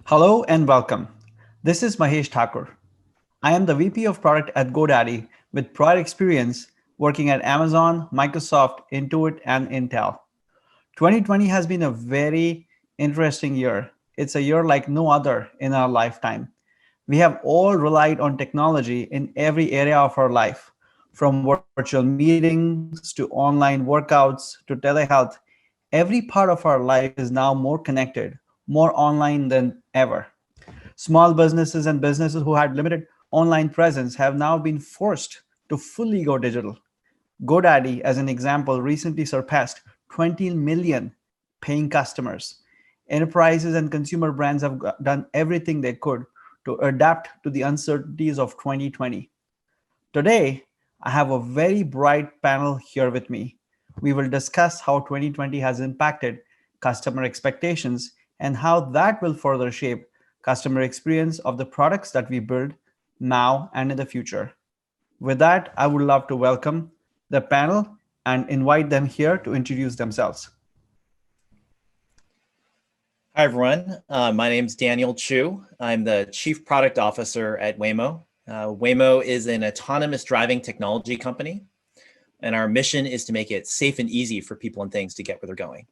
Hello and welcome. This is Mahesh Thakur. I am the VP of Product at GoDaddy with prior experience working at Amazon, Microsoft, Intuit, and Intel. 2020 has been a very interesting year. It's a year like no other in our lifetime. We have all relied on technology in every area of our life, from virtual meetings to online workouts to telehealth. Every part of our life is now more connected, more online than ever. Small businesses and businesses who had limited online presence have now been forced to fully go digital. GoDaddy, as an example, recently surpassed 20 million paying customers. Enterprises and consumer brands have done everything they could to adapt to the uncertainties of 2020. Today, I have a very bright panel here with me. We will discuss how 2020 has impacted customer expectations and how that will further shape customer experience of the products that we build now and in the future. With that, I would love to welcome the panel and invite them here to introduce themselves. Hi, everyone. My name is Daniel Chu. I'm the Chief Product Officer at Waymo. Waymo is an autonomous driving technology company, and our mission is to make it safe and easy for people and things to get where they're going.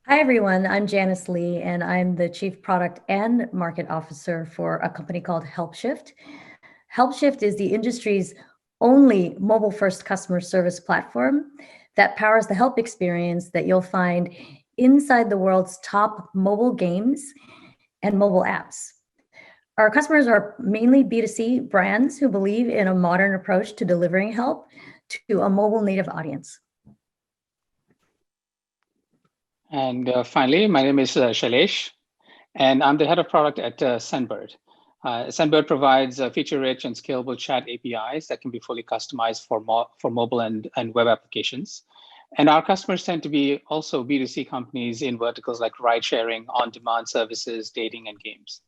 Hi, everyone. I'm Janice Lee, and I'm the Chief Product and Market Officer for a company called Helpshift. Helpshift is the industry's only mobile-first customer service platform that powers the help experience that you'll find inside the world's top mobile games and mobile apps. Our customers are mainly B2C brands who believe in a modern approach to delivering help to a mobile native audience. And finally, my name is Shailesh, and I'm the head of product at Sendbird. Sendbird provides feature-rich and scalable chat APIs that can be fully customized for mobile and web applications. And our customers tend to be also B2C companies in verticals like ride-sharing, on-demand services, dating, and games.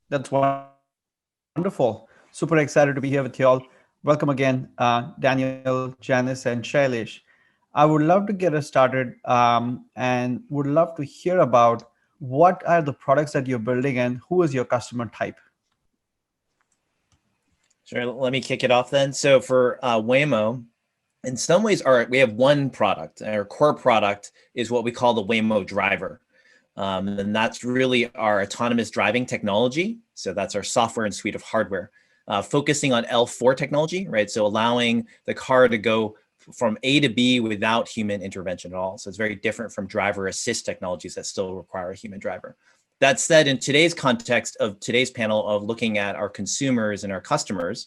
That's wonderful. Super excited to be here with you all. Welcome again, Daniel, Janice, and Shailesh. I would love to get us started and would love to hear about what are the products that you're building and who is your customer type? Sure, let me kick it off then. So for Waymo, in some ways, we have one product. Our core product is what we call the Waymo driver. And that's really our autonomous driving technology. So that's our software and suite of hardware, focusing on L4 technology, right? So allowing the car to go from A to B without human intervention at all. So it's very different from driver assist technologies that still require a human driver. That said, in today's context of today's panel of looking at our consumers and our customers,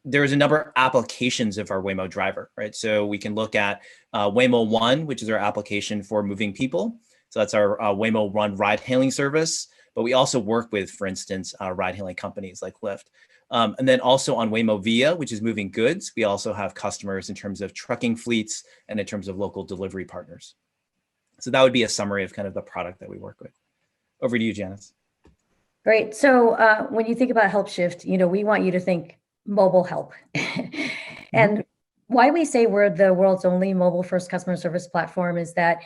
there's a number of applications of our Waymo driver, right? So we can look at Waymo One, which is our application for moving people. So that's our Waymo Run ride hailing service. But we also work with, for instance, ride hailing companies like Lyft. And then also on Waymo Via, which is moving goods, we also have customers in terms of trucking fleets and in terms of local delivery partners. So that would be a summary of kind of the product that we work with. Over to you, Janice. Great. So when you think about Helpshift, we want you to think mobile help. And why we say we're the world's only mobile-first customer service platform is that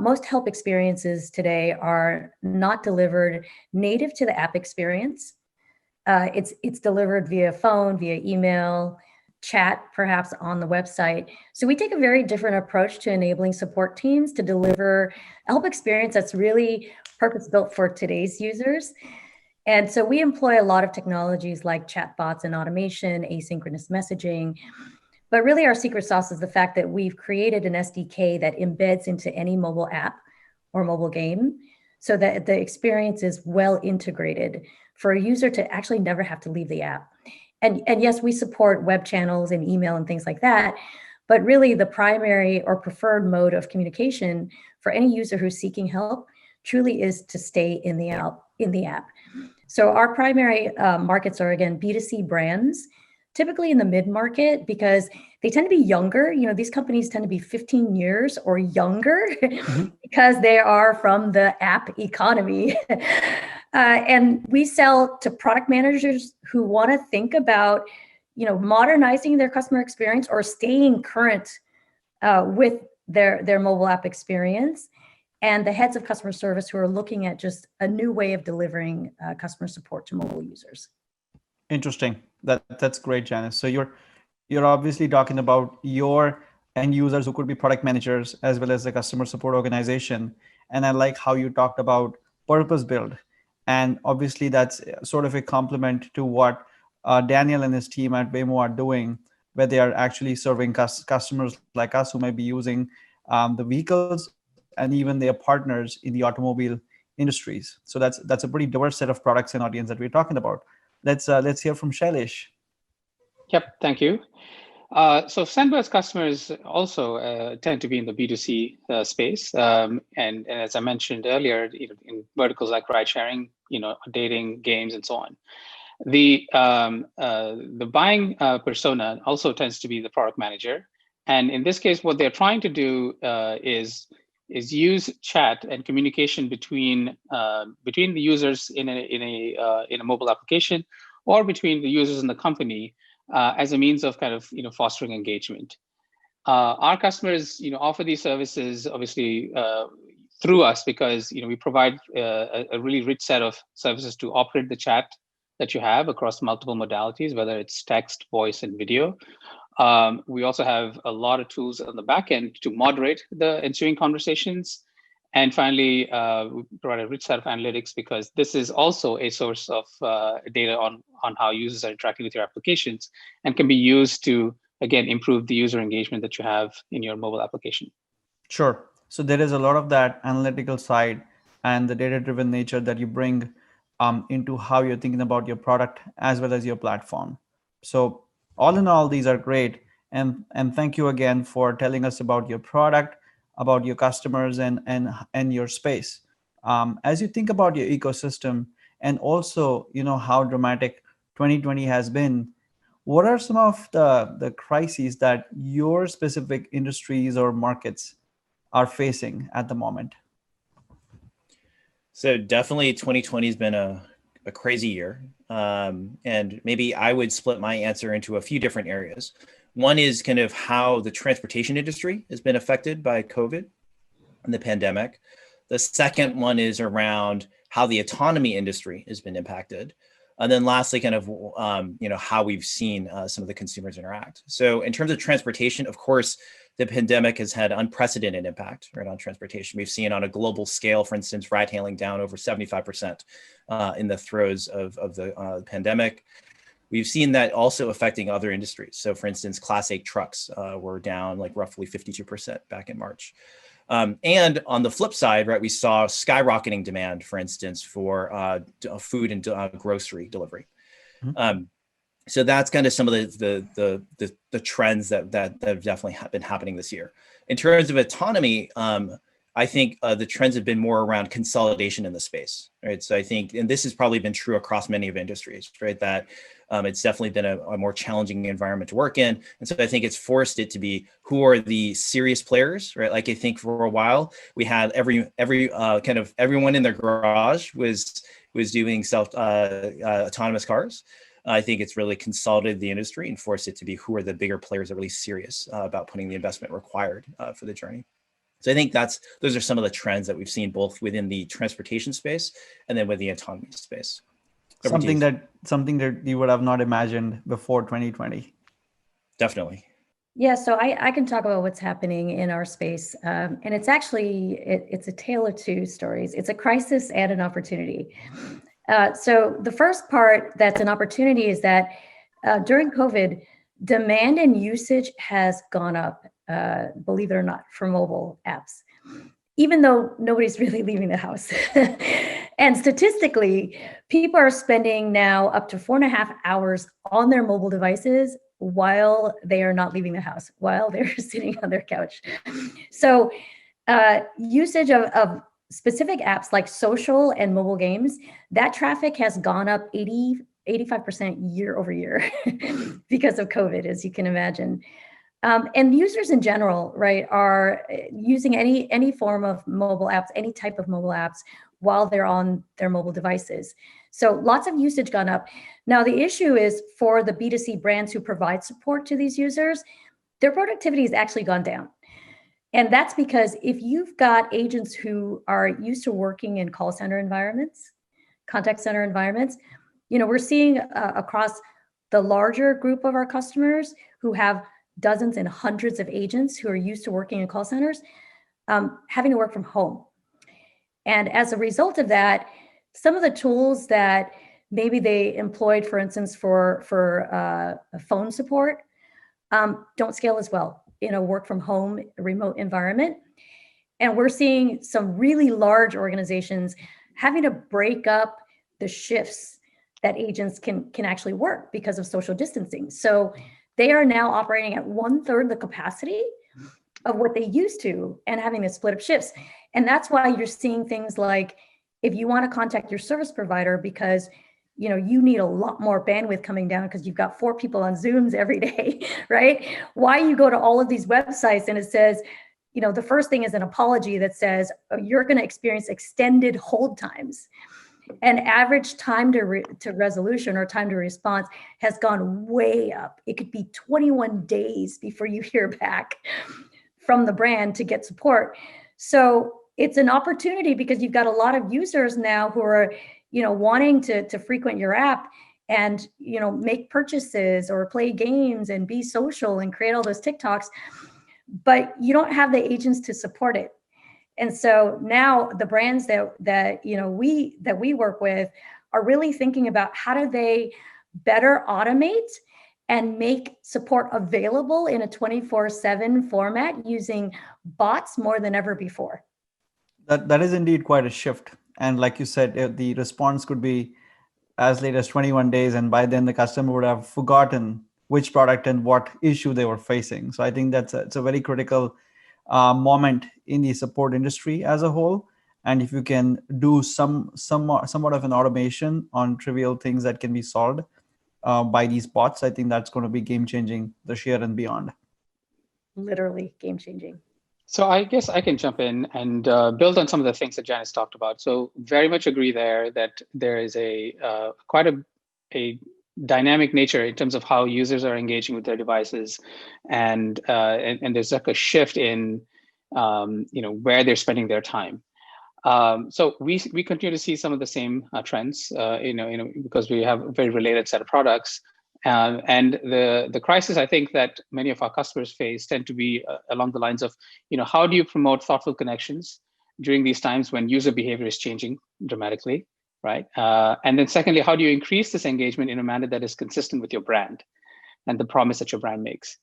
most help experiences today are not delivered native to the app experience. It's delivered via phone, via email, chat, perhaps on the website. So we take a very different approach to enabling support teams to deliver a help experience that's really purpose-built for today's users. And so we employ a lot of technologies like chatbots and automation, asynchronous messaging. But really our secret sauce is the fact that we've created an SDK that embeds into any mobile app or mobile game so that the experience is well integrated for a user to actually never have to leave the app. And yes, we support web channels and email and things like that, but really the primary or preferred mode of communication for any user who's seeking help truly is to stay in the app. So our primary markets are, again, B2C brands, typically in the mid-market because they tend to be younger. These companies tend to be 15 years or younger because they are from the app economy. And we sell to product managers who want to think about, modernizing their customer experience or staying current with their mobile app experience, and the heads of customer service who are looking at just a new way of delivering customer support to mobile users. Interesting. That's great, Janice. So you're obviously talking about your end users who could be product managers as well as the customer support organization. And I like how you talked about purpose build. And obviously that's sort of a complement to what Daniel and his team at Waymo are doing, where they are actually serving customers like us who may be using the vehicles and even their partners in the automobile industries. So that's a pretty diverse set of products and audience that we're talking about. Let's hear from Shailesh. Yep, thank you. So Sandbird's customers also tend to be in the B2C space. And as I mentioned earlier, in verticals like ride sharing, dating, games, and so on. The buying persona also tends to be the product manager. And in this case, what they're trying to do is use chat and communication between the users in a mobile application, or between the users and the company, as a means of kind of fostering engagement. Our customers offer these services obviously through us, because we provide a really rich set of services to operate the chat that you have across multiple modalities, whether it's text, voice, and video. We also have a lot of tools on the back end to moderate the ensuing conversations. And finally, we provide a rich set of analytics, because this is also a source of data on how users are interacting with your applications, and can be used to, again, improve the user engagement that you have in your mobile application. Sure. So there is a lot of that analytical side and the data-driven nature that you bring into how you're thinking about your product as well as your platform. So all in all, these are great. And thank you again for telling us about your product, about your customers, and your space. As you think about your ecosystem, and also how dramatic 2020 has been, what are some of the crises that your specific industries or markets are facing at the moment? So definitely 2020 has been a crazy year. And maybe I would split my answer into a few different areas. One is kind of how the transportation industry has been affected by COVID and the pandemic. The second one is around how the autonomy industry has been impacted. And then lastly, kind of, how we've seen some of the consumers interact. So in terms of transportation, of course, the pandemic has had unprecedented impact on transportation. We've seen on a global scale, for instance, ride hailing down over 75% in the throes of the pandemic. We've seen that also affecting other industries. So for instance, Class 8 trucks were down like roughly 52% back in March. And on the flip side, we saw skyrocketing demand, for instance, for food and grocery delivery. Mm-hmm. So that's kind of some of the trends that have definitely been happening this year. In terms of autonomy, I think the trends have been more around consolidation in the space, right? So I think, and this has probably been true across many of industries, right? That it's definitely been a more challenging environment to work in. And so I think it's forced it to be, who are the serious players, right? Like I think for a while we had every kind of everyone in their garage was doing autonomous cars. I think it's really consolidated the industry and forced it to be, who are the bigger players that are really serious about putting the investment required for the journey. So I think those are some of the trends that we've seen both within the transportation space and then with the autonomy space. Something that you would have not imagined before 2020. Definitely. Yeah, so I can talk about what's happening in our space. And it's actually, it's a tale of two stories. It's a crisis and an opportunity. So the first part that's an opportunity is that during COVID, demand and usage has gone up, believe it or not, for mobile apps, even though nobody's really leaving the house. And statistically, people are spending now up to 4.5 hours on their mobile devices while they are not leaving the house, while they're sitting on their couch. So usage of specific apps like social and mobile games, that traffic has gone up 85% year over year because of COVID, as you can imagine. And users in general, right, are using any form of mobile apps, any type of mobile apps while they're on their mobile devices. So lots of usage gone up. Now, the issue is for the B2C brands who provide support to these users, their productivity has actually gone down. And that's because if you've got agents who are used to working in call center environments, contact center environments, we're seeing across the larger group of our customers who have dozens and hundreds of agents who are used to working in call centers, having to work from home. And as a result of that, some of the tools that maybe they employed, for instance, for phone support, don't scale as well in a work from home remote environment. And we're seeing some really large organizations having to break up the shifts that agents can actually work because of social distancing. So they are now operating at 1/3 the capacity of what they used to and having to split up shifts. And that's why you're seeing things like, if you want to contact your service provider because you need a lot more bandwidth coming down because you've got 4 people on Zooms every day, right? Why you go to all of these websites and it says, the first thing is an apology that says, you're going to experience extended hold times. And average time to resolution or time to response has gone way up. It could be 21 days before you hear back from the brand to get support. So it's an opportunity because you've got a lot of users now who are, wanting to frequent your app and, make purchases or play games and be social and create all those TikToks, but you don't have the agents to support it. And so now the brands that we work with are really thinking about how do they better automate and make support available in a 24/7 format using bots more than ever before. That is indeed quite a shift. And like you said, the response could be as late as 21 days. And by then the customer would have forgotten which product and what issue they were facing. So I think it's a very critical moment in the support industry as a whole. And if you can do somewhat of an automation on trivial things that can be solved by these bots, I think that's going to be game changing this year and beyond. Literally game changing. So I guess I can jump in and build on some of the things that Janice talked about. So very much agree there that there is quite a dynamic nature in terms of how users are engaging with their devices, and there's like a shift in where they're spending their time. So we continue to see some of the same trends, because we have a very related set of products. And the crisis, I think, that many of our customers face tend to be along the lines of, how do you promote thoughtful connections during these times when user behavior is changing dramatically, right? And then secondly, how do you increase this engagement in a manner that is consistent with your brand and the promise that your brand makes?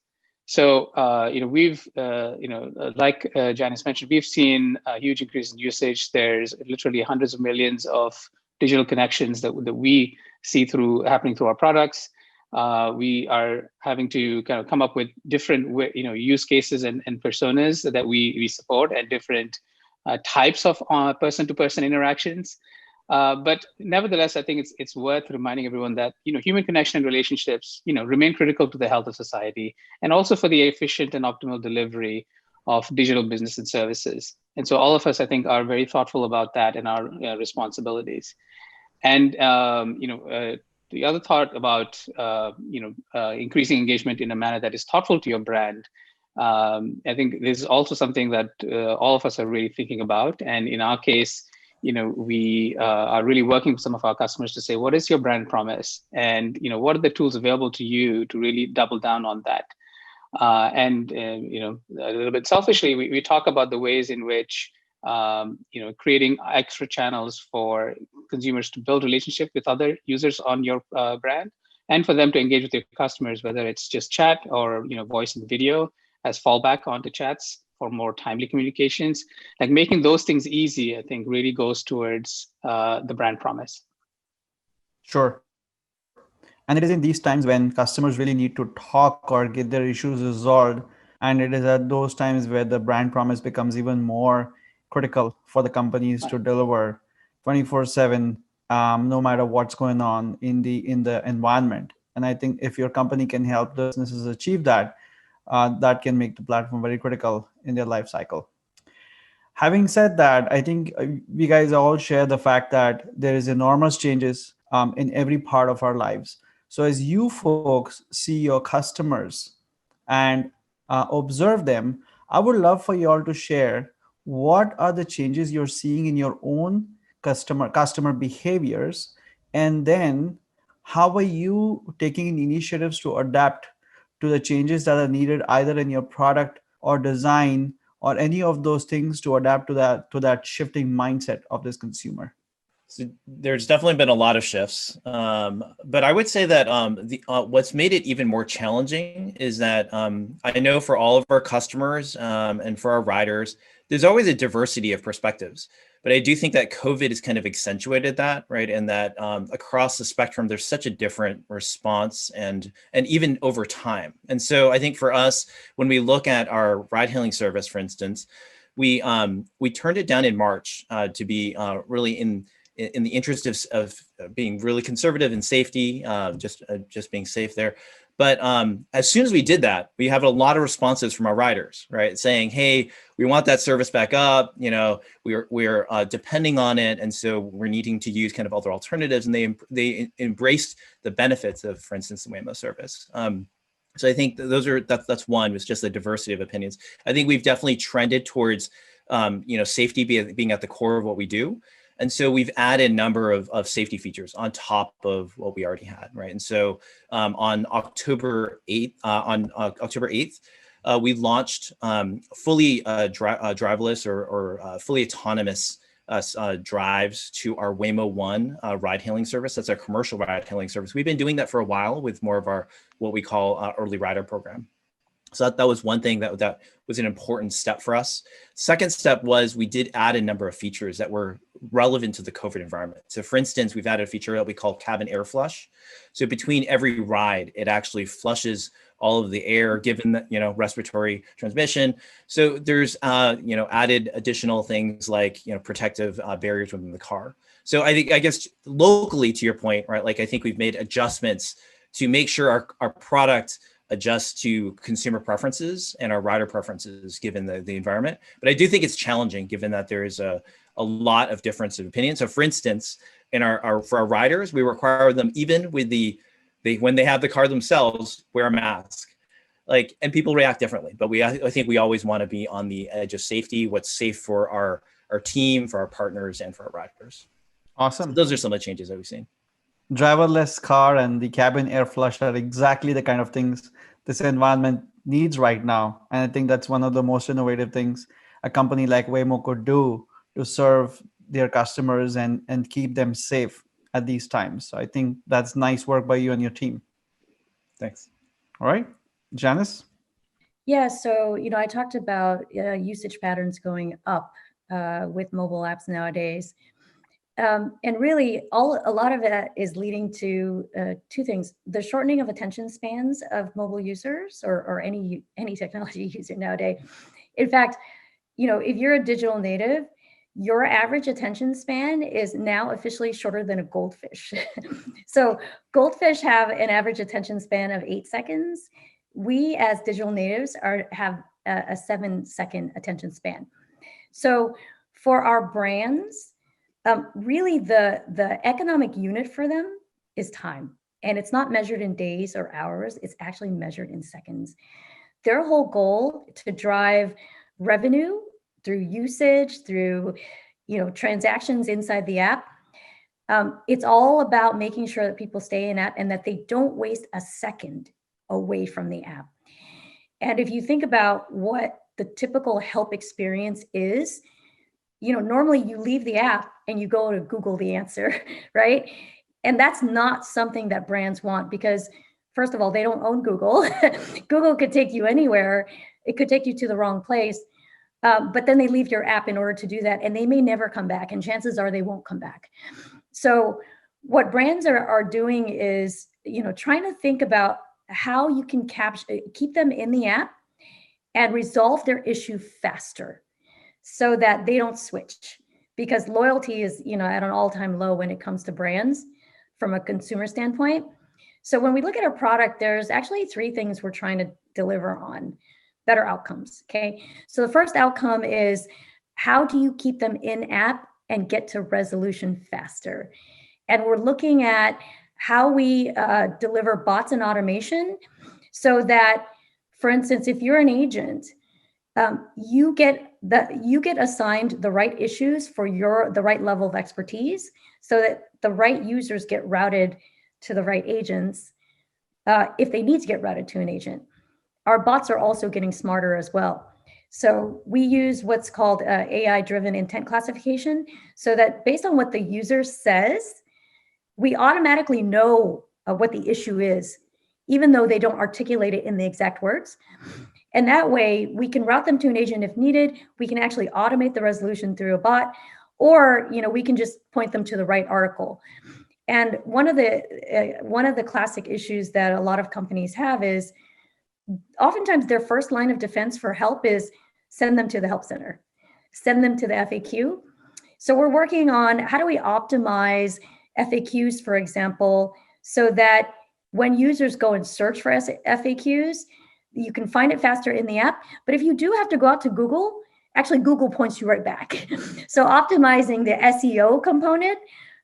So, we've, like Janice mentioned, we've seen a huge increase in usage. There's literally hundreds of millions of digital connections that we see happening through our products. We are having to kind of come up with different, use cases and personas that we support, and different types of person-to-person interactions. But nevertheless, I think it's worth reminding everyone that human connection and relationships remain critical to the health of society, and also for the efficient and optimal delivery of digital business and services. And so all of us, I think, are very thoughtful about that and our responsibilities. And the other thought about increasing engagement in a manner that is thoughtful to your brand, I think this is also something that all of us are really thinking about. And in our case, we are really working with some of our customers to say, what is your brand promise? And what are the tools available to you to really double down on that? And a little bit selfishly, we talk about the ways in which creating extra channels for consumers to build relationship with other users on your brand, and for them to engage with your customers, whether it's just chat or voice and video as fallback onto chats for more timely communications. Like making those things easy, I think, really goes towards the brand promise. Sure. And it is in these times when customers really need to talk or get their issues resolved. And it is at those times where the brand promise becomes even more critical for the companies to deliver 24/7, no matter what's going on in the environment. And I think if your company can help the businesses achieve that, that can make the platform very critical in their life cycle. Having said that, I think we guys all share the fact that there is enormous changes in every part of our lives. So as you folks see your customers and observe them, I would love for you all to share what are the changes you're seeing in your own customer behaviors, and then how are you taking initiatives to adapt to the changes that are needed either in your product or design or any of those things to adapt to that shifting mindset of this consumer. So there's definitely been a lot of shifts, but I would say that what's made it even more challenging is that I know for all of our customers and for our riders, there's always a diversity of perspectives. But I do think that COVID has kind of accentuated that, right? And that across the spectrum, there's such a different response and even over time. And so I think for us, when we look at our ride-hailing service, for instance, we turned it down in March to be really in the interest of being really conservative and safety, just being safe there. But as soon as we did that, we have a lot of responses from our riders, right? Saying, hey, we want that service back up. You know, we're depending on it. And so we're needing to use kind of other alternatives. And they embraced the benefits of, for instance, the Waymo service. So I think that's one, was just the diversity of opinions. I think we've definitely trended towards, safety being at the core of what we do. And so we've added a number of safety features on top of what we already had, right? And so on October 8th, we launched fully driverless or fully autonomous drives to our Waymo One ride-hailing service. That's our commercial ride-hailing service. We've been doing that for a while with more of our what we call early rider program. So that was one thing that was an important step for us. Second step was we did add a number of features that were relevant to the COVID environment. So for instance, we've added a feature that we call cabin air flush. So between every ride, it actually flushes all of the air given that, respiratory transmission. So there's, added additional things like, protective barriers within the car. So I guess locally to your point, right, like I think we've made adjustments to make sure our product adjust to consumer preferences and our rider preferences given the environment. But I do think it's challenging given that there is a lot of difference of opinion. So for instance, for our riders, we require them even with when they have the car themselves, wear a mask. And people react differently, but I think we always want to be on the edge of safety, what's safe for our team, for our partners, and for our riders. Awesome. So those are some of the changes that we've seen. Driverless car and the cabin air flush are exactly the kind of things this environment needs right now. And I think that's one of the most innovative things a company like Waymo could do to serve their customers and keep them safe at these times. So I think that's nice work by you and your team. Thanks. All right, Janice? Yeah, so, I talked about usage patterns going up with mobile apps nowadays. And really, a lot of that is leading to two things: the shortening of attention spans of mobile users or any technology user nowadays. In fact, if you're a digital native, your average attention span is now officially shorter than a goldfish. So goldfish have an average attention span of 8 seconds. We as digital natives have a 7-second attention span. So for our brands, really the economic unit for them is time. And it's not measured in days or hours, it's actually measured in seconds. Their whole goal to drive revenue through usage, through transactions inside the app. It's all about making sure that people stay in app and that they don't waste a second away from the app. And if you think about what the typical help experience is, normally you leave the app and you go to Google the answer, right? And that's not something that brands want because, first of all, they don't own Google. Google could take you anywhere. It could take you to the wrong place. But then they leave your app in order to do that, and they may never come back, and chances are they won't come back. So what brands are doing is, trying to think about how you can keep them in the app and resolve their issue faster so that they don't switch. Because loyalty is, at an all-time low when it comes to brands from a consumer standpoint. So when we look at our product, there's actually 3 things we're trying to deliver on. Better outcomes, okay? So the first outcome is how do you keep them in app and get to resolution faster? And we're looking at how we deliver bots and automation so that, for instance, if you're an agent you get assigned the right issues for the right level of expertise, so that the right users get routed to the right agents if they need to get routed to an agent. Our bots are also getting smarter as well. So we use what's called AI-driven intent classification, so that based on what the user says, we automatically know what the issue is, even though they don't articulate it in the exact words. And that way we can route them to an agent if needed. We can actually automate the resolution through a bot, or we can just point them to the right article. And one of the classic issues that a lot of companies have is oftentimes their first line of defense for help is send them to the help center, send them to the FAQ. So we're working on how do we optimize FAQs, for example, so that when users go and search for FAQs, you can find it faster in the app. But if you do have to go out to Google, actually Google points you right back. So optimizing the SEO component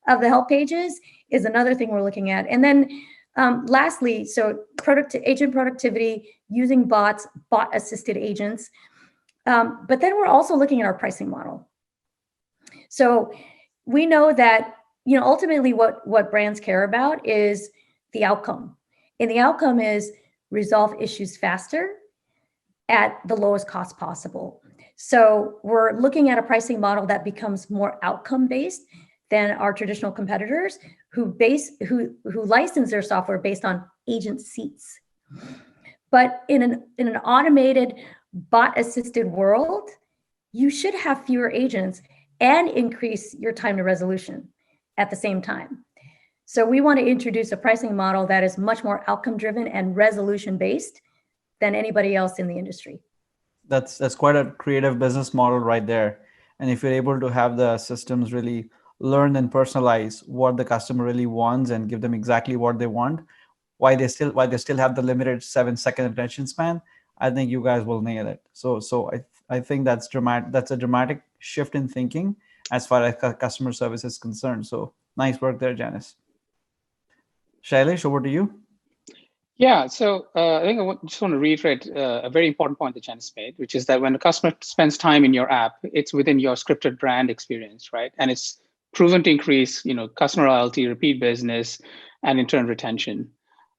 of the help pages is another thing we're looking at. And then lastly, so agent productivity using bots, bot-assisted agents. But then we're also looking at our pricing model. So we know that ultimately what brands care about is the outcome. And the outcome is resolve issues faster at the lowest cost possible. So we're looking at a pricing model that becomes more outcome-based than our traditional competitors who license their software based on agent seats. But in an automated bot-assisted world, you should have fewer agents and increase your time to resolution at the same time. So we want to introduce a pricing model that is much more outcome-driven and resolution-based than anybody else in the industry. That's quite a creative business model right there. And if you're able to have the systems really learn and personalize what the customer really wants and give them exactly what they want, why they still have the limited 7-second attention span, I think you guys will nail it. So I think that's dramatic. That's a dramatic shift in thinking as far as customer service is concerned. So nice work there, Janice. Shailesh, over to you. Yeah, so I think just want to reiterate a very important point that Janice made, which is that when a customer spends time in your app, it's within your scripted brand experience, right? And it's proven to increase, customer loyalty, repeat business, and in turn retention.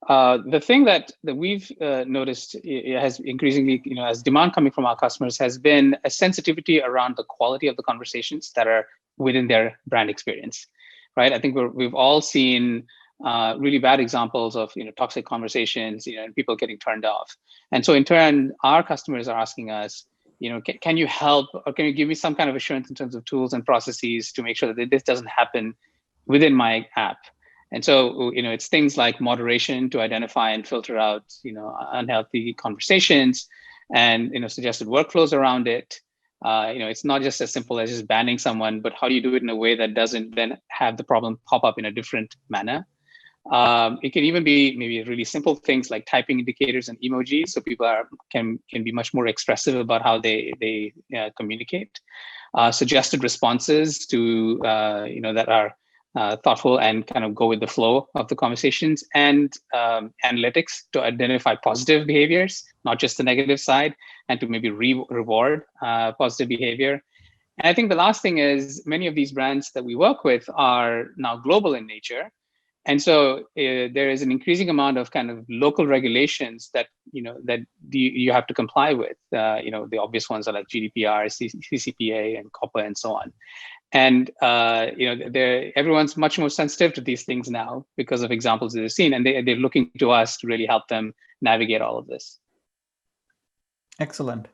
The thing that we've noticed has increasingly, as demand coming from our customers, has been a sensitivity around the quality of the conversations that are within their brand experience, right? I think we've all seen really bad examples of toxic conversations, and people getting turned off. And so in turn, our customers are asking us, can you help, or can you give me some kind of assurance in terms of tools and processes to make sure that this doesn't happen within my app? And so, it's things like moderation to identify and filter out, unhealthy conversations, and suggested workflows around it. It's not just as simple as just banning someone, but how do you do it in a way that doesn't then have the problem pop up in a different manner? It can even be maybe really simple things like typing indicators and emojis, so people can be much more expressive about how they communicate. Suggested responses to that are thoughtful and kind of go with the flow of the conversations, and analytics to identify positive behaviors, not just the negative side, and to maybe reward positive behavior. And I think the last thing is many of these brands that we work with are now global in nature. And so there is an increasing amount of kind of local regulations that you have to comply with. The obvious ones are like GDPR, CCPA, and COPPA, and so on. And everyone's much more sensitive to these things now because of examples that they've seen, and they're looking to us to really help them navigate all of this. Excellent.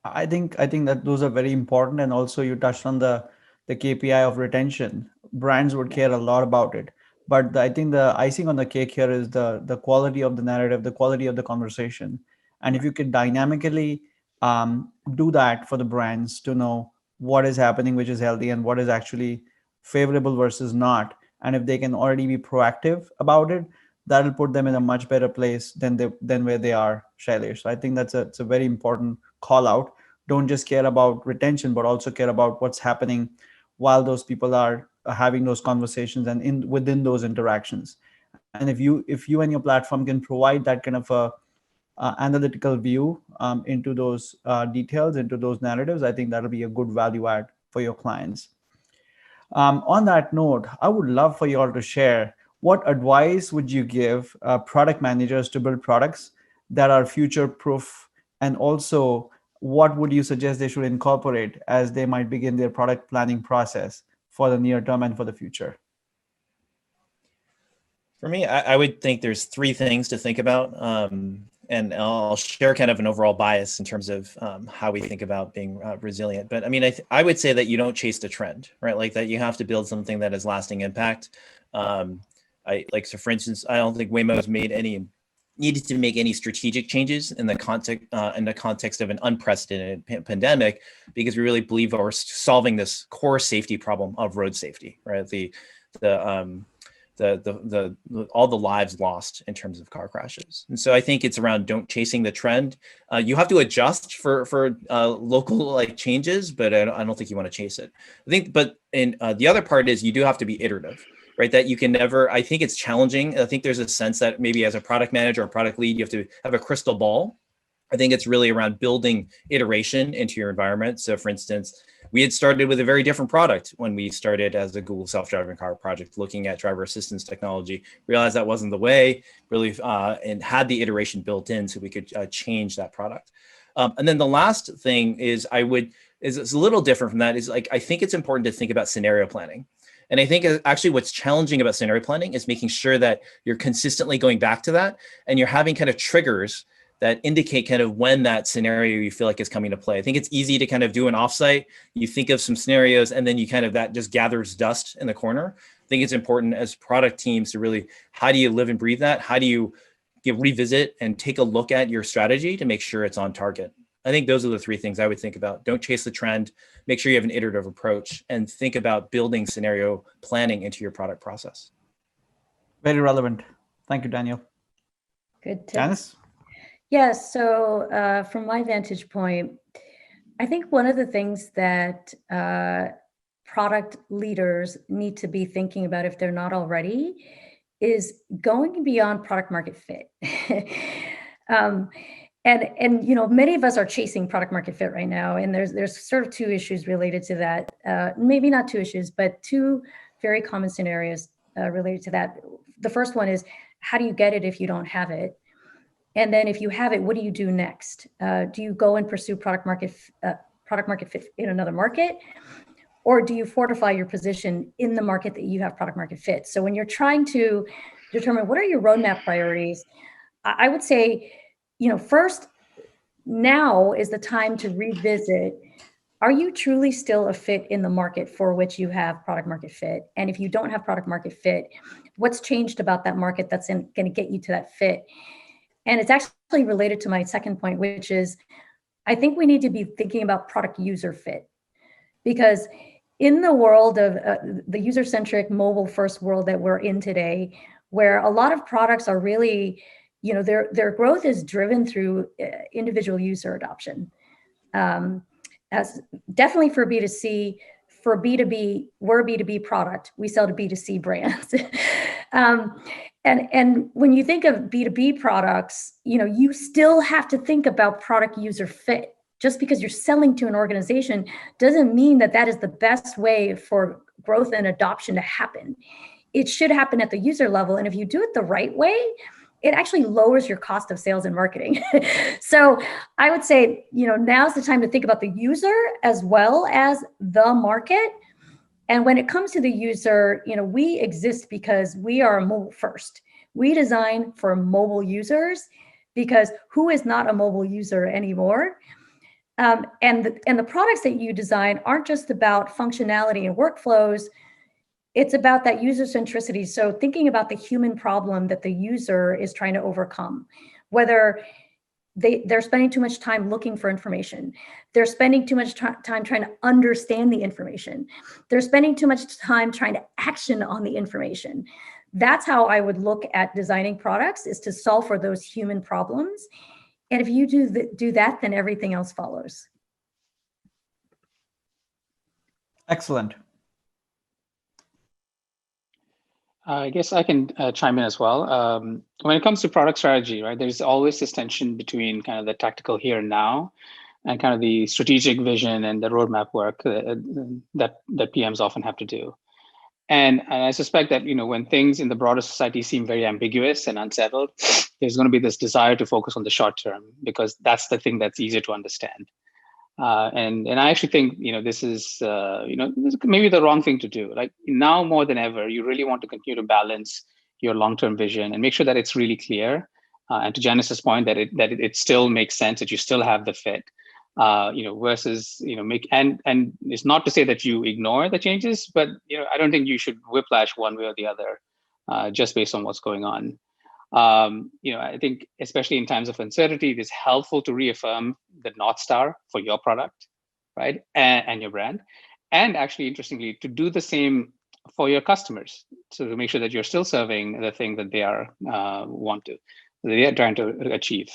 I think that those are very important, and also you touched on the KPI of retention. Brands would care a lot about it, but I think the icing on the cake here is the quality of the narrative, the quality of the conversation, and if you could dynamically do that for the brands to know what is happening, which is healthy, and what is actually favorable versus not, and if they can already be proactive about it, that'll put them in a much better place than where they are, Shailesh. So I think it's a very important call out. Don't just care about retention, but also care about what's happening while those people are having those conversations and within those interactions. And if you and your platform can provide that kind of a analytical view into those details, into those narratives, I think that'll be a good value add for your clients. On that note, I would love for you all to share what advice would you give product managers to build products that are future proof, and also what would you suggest they should incorporate as they might begin their product planning process for the near term and for the future? For me, I would think there's three things to think about. And I'll share kind of an overall bias in terms of how we think about being resilient. But I mean, I would say that you don't chase the trend, right? Like that you have to build something that has lasting impact. So for instance, I don't think Waymo's needed to make any strategic changes in the context of an unprecedented pandemic, because we really believe we're solving this core safety problem of road safety, right? All the lives lost in terms of car crashes. And so I think it's around don't chasing the trend. You have to adjust for local like changes, but I don't think you want to chase it. I think, but in the other part is you do have to be iterative, right? That you can never, I think it's challenging. I think there's a sense that maybe as a product manager or product lead, you have to have a crystal ball. I think it's really around building iteration into your environment. So for instance, we had started with a very different product when we started as a Google self-driving car project, looking at driver assistance technology, realized that wasn't the way, really, and had the iteration built in so we could change that product. And then the last thing is it's a little different from that, is like, I think it's important to think about scenario planning. And I think actually what's challenging about scenario planning is making sure that you're consistently going back to that and you're having kind of triggers that indicate kind of when that scenario you feel like is coming to play. I think it's easy to kind of do an offsite. You think of some scenarios and then you kind of, that just gathers dust in the corner. I think it's important as product teams to really, how do you live and breathe that? How do you revisit and take a look at your strategy to make sure it's on target? I think those are the three things I would think about. Don't chase the trend, make sure you have an iterative approach, and think about building scenario planning into your product process. Very relevant. Thank you, Daniel. Good tips. Janice? Yes, so from my vantage point, I think one of the things that product leaders need to be thinking about, if they're not already, is going beyond product market fit. And you know, many of us are chasing product market fit right now, and there's sort of two issues related to that. Maybe not two issues, but two very common scenarios related to that. The first one is, how do you get it if you don't have it? And then if you have it, what do you do next? Do you go and pursue product market fit in another market? Or do you fortify your position in the market that you have product market fit? So when you're trying to determine what are your roadmap priorities, I would say, you know, first, now is the time to revisit, are you truly still a fit in the market for which you have product market fit? And if you don't have product market fit, what's changed about that market that's going to get you to that fit? And it's actually related to my second point, which is, I think we need to be thinking about product user fit. Because in the world of the user-centric, mobile-first world that we're in today, where a lot of products are really, you know, their growth is driven through individual user adoption. As definitely for B2C, for B2B, we're a B2B product. We sell to B2C brands. And when you think of B2B products, you know, you still have to think about product user fit. Just because you're selling to an organization doesn't mean that that is the best way for growth and adoption to happen. It should happen at the user level. And if you do it the right way, it actually lowers your cost of sales and marketing. So I would say, you know, now's the time to think about the user as well as the market. And when it comes to the user, you know, we exist because we are mobile first. We design for mobile users, because who is not a mobile user anymore? And the products that you design aren't just about functionality and workflows. It's about that user centricity. So thinking about the human problem that the user is trying to overcome, whether they're spending too much time looking for information, they're spending too much time trying to understand the information, they're spending too much time trying to action on the information. That's how I would look at designing products, is to solve for those human problems. And if you do that, then everything else follows. Excellent. I guess I can chime in as well. When it comes to product strategy, right, there's always this tension between kind of the tactical here and now and kind of the strategic vision and the roadmap work that PMs often have to do. And I suspect that, when things in the broader society seem very ambiguous and unsettled, there's going to be this desire to focus on the short term because that's the thing that's easier to understand. And I actually think, this is, this is maybe the wrong thing to do. Like now more than ever, you really want to continue to balance your long-term vision and make sure that it's really clear. And to Janice's point, that it still makes sense, that you still have the fit. Versus, and it's not to say that you ignore the changes, but, I don't think you should whiplash one way or the other, just based on what's going on. I think especially in times of uncertainty, it is helpful to reaffirm the North Star for your product, right? And your brand. And actually, interestingly, to do the same for your customers. So to make sure that you're still serving the thing that they are trying to achieve.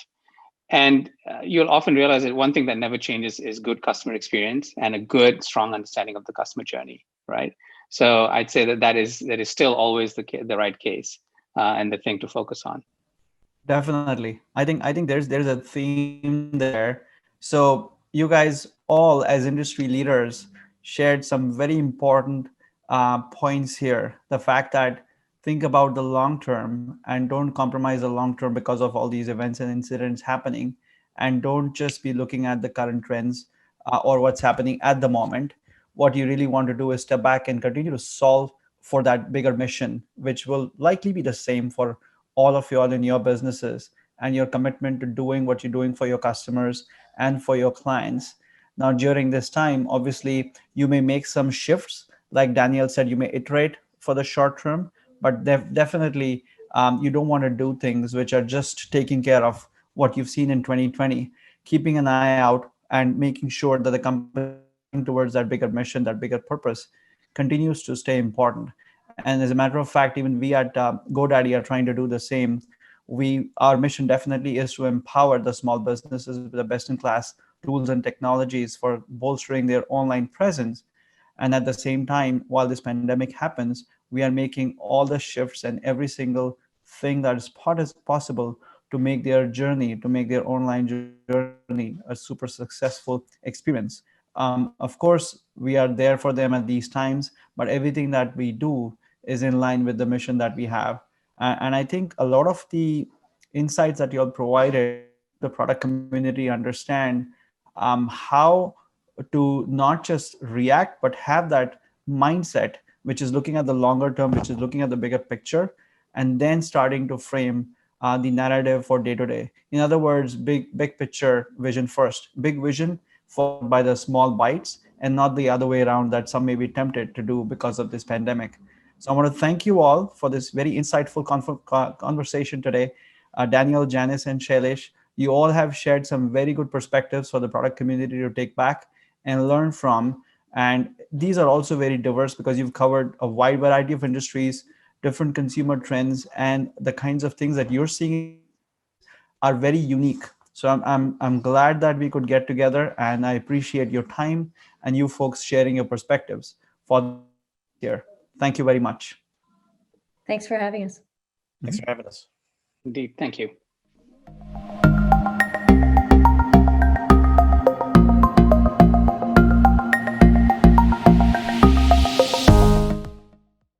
And you'll often realize that one thing that never changes is good customer experience and a good, strong understanding of the customer journey, right? So I'd say that is still always the right case and the thing to focus on. Definitely. I think there's a theme there. So you guys all as industry leaders shared some very important points here. The fact that think about the long term and don't compromise the long term because of all these events and incidents happening, and don't just be looking at the current trends or what's happening at the moment. What you really want to do is step back and continue to solve for that bigger mission, which will likely be the same for all of you all in your businesses, and your commitment to doing what you're doing for your customers and for your clients. Now, during this time, obviously, you may make some shifts. Like Daniel said, you may iterate for the short term, but definitely you don't want to do things which are just taking care of what you've seen in 2020. Keeping an eye out and making sure that the company is working towards that bigger mission, that bigger purpose, continues to stay important. And as a matter of fact, even we at GoDaddy are trying to do the same. Our mission definitely is to empower the small businesses with the best-in-class tools and technologies for bolstering their online presence. And at the same time, while this pandemic happens, we are making all the shifts and every single thing that is possible to make their journey, to make their online journey a super successful experience. Of course, we are there for them at these times, but everything that we do is in line with the mission that we have. And I think a lot of the insights that you all provided help the product community understand how to not just react, but have that mindset, which is looking at the longer term, which is looking at the bigger picture, and then starting to frame the narrative for day to day. In other words, big picture vision first, big vision followed by the small bites, and not the other way around that some may be tempted to do because of this pandemic. So I want to thank you all for this very insightful conversation today. Daniel, Janice, and Shailesh, you all have shared some very good perspectives for the product community to take back and learn from. And these are also very diverse because you've covered a wide variety of industries, different consumer trends, and the kinds of things that you're seeing in your businesses are very unique. So I'm glad that we could get together, and I appreciate your time and you folks sharing your perspectives for the audience here. Thank you very much. Thanks for having us. Thanks for having us. Indeed. Thank you.